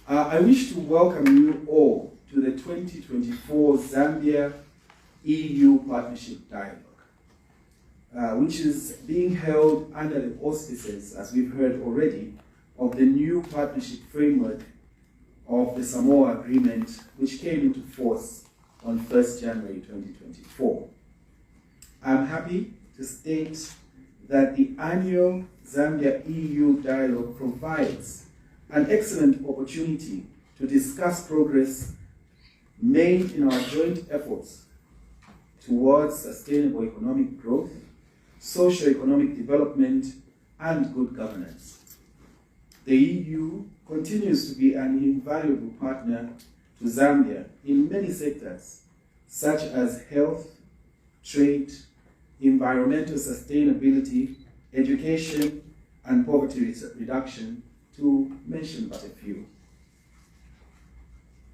I wish to welcome you all to the 2024 Zambia EU Partnership Dialogue, which is being held under the auspices, as we've heard already, of the new partnership framework of the Samoa Agreement, which came into force on 1st January 2024. I'm happy to state that the annual Zambia EU Dialogue provides an excellent opportunity to discuss progress made in our joint efforts towards sustainable economic growth, socio-economic development, and good governance. The EU continues to be an invaluable partner to Zambia in many sectors, such as health, trade, environmental sustainability, education, and poverty reduction, to mention but a few.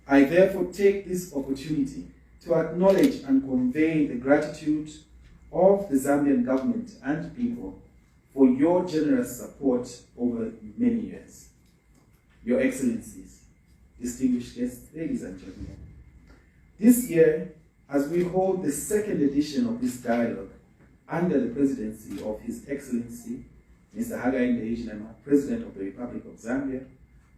I therefore take this opportunity to acknowledge and convey the gratitude of the Zambian government and people for your generous support over many years. Your Excellencies, distinguished guests, ladies and gentlemen, this year, as we hold the second edition of this dialogue under the presidency of His Excellency, Mr. Hakainde Hichilema, President of the Republic of Zambia,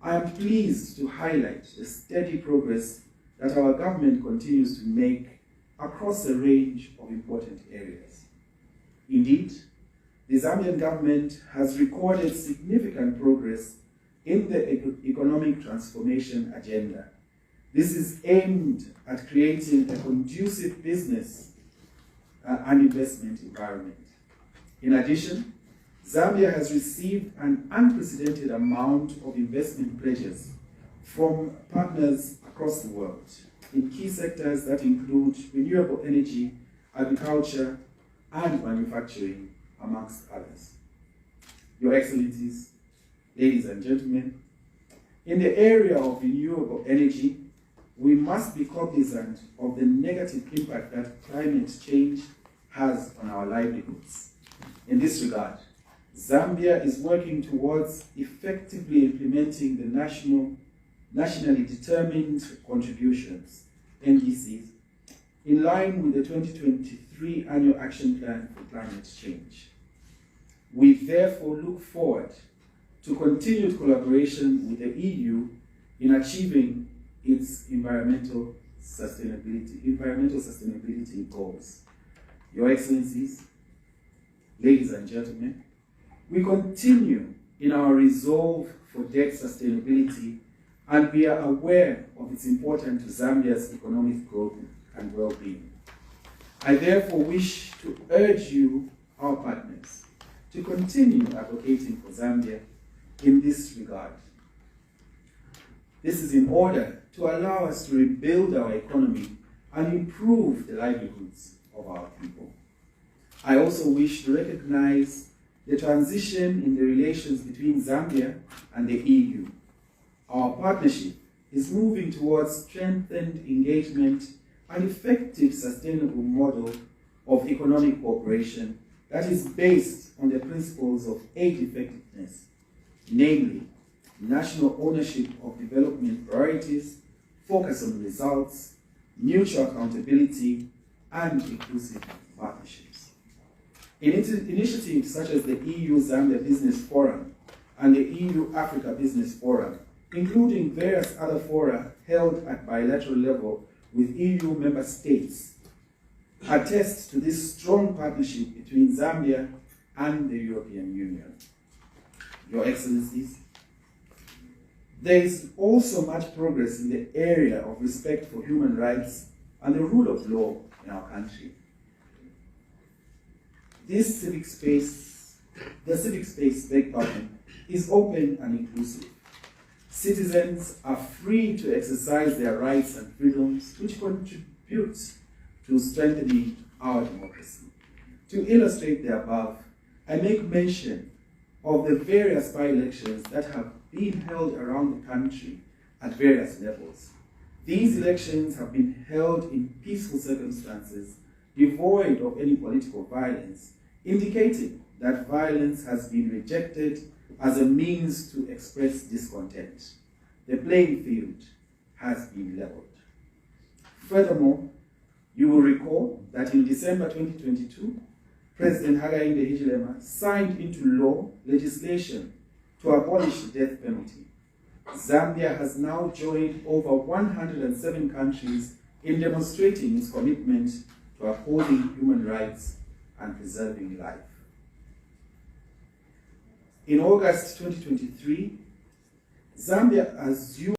I am pleased to highlight the steady progress that our government continues to make across a range of important areas. Indeed, the Zambian government has recorded significant progress in the economic transformation agenda. This is aimed at creating a conducive business and investment environment. In addition, Zambia has received an unprecedented amount of investment pledges from partners across the world in key sectors that include renewable energy, agriculture, and manufacturing, amongst others. Your Excellencies, ladies and gentlemen, in the area of renewable energy, we must be cognizant of the negative impact that climate change has on our livelihoods. In this regard, Zambia is working towards effectively implementing the nationally determined contributions, NDCs, in line with the 2023 Annual Action Plan for Climate Change. We therefore look forward to continued collaboration with the EU in achieving its environmental sustainability goals. Your Excellencies, ladies and gentlemen, we continue in our resolve for debt sustainability, and we are aware of its importance to Zambia's economic growth and well-being. I therefore wish to urge you, our partners, to continue advocating for Zambia in this regard. This is in order to allow us to rebuild our economy and improve the livelihoods of our people. I also wish to recognize the transition in the relations between Zambia and the EU. Our partnership is moving towards strengthened engagement and effective sustainable model of economic cooperation that is based on the principles of aid effectiveness, namely national ownership of development priorities, focus on results, mutual accountability, and inclusive partnerships. Initiatives such as the EU-Zambia Business Forum and the EU-Africa Business Forum, including various other fora held at bilateral level with EU member states, attest to this strong partnership between Zambia and the European Union. Your Excellencies, there is also much progress in the area of respect for human rights and the rule of law in our country. The civic space, is open and inclusive. Citizens are free to exercise their rights and freedoms, which contribute to strengthening our democracy. To illustrate the above, I make mention of the various by-elections that have been held around the country at various levels. These elections have been held in peaceful circumstances, devoid of any political violence, indicating that violence has been rejected as a means to express discontent. the playing field has been leveled. Furthermore, you will recall that in December 2022, President Hakainde Hichilema signed into law legislation to abolish the death penalty. Zambia has now joined over 107 countries in demonstrating its commitment to upholding human rights and preserving life. In August 2023, Zambia assumed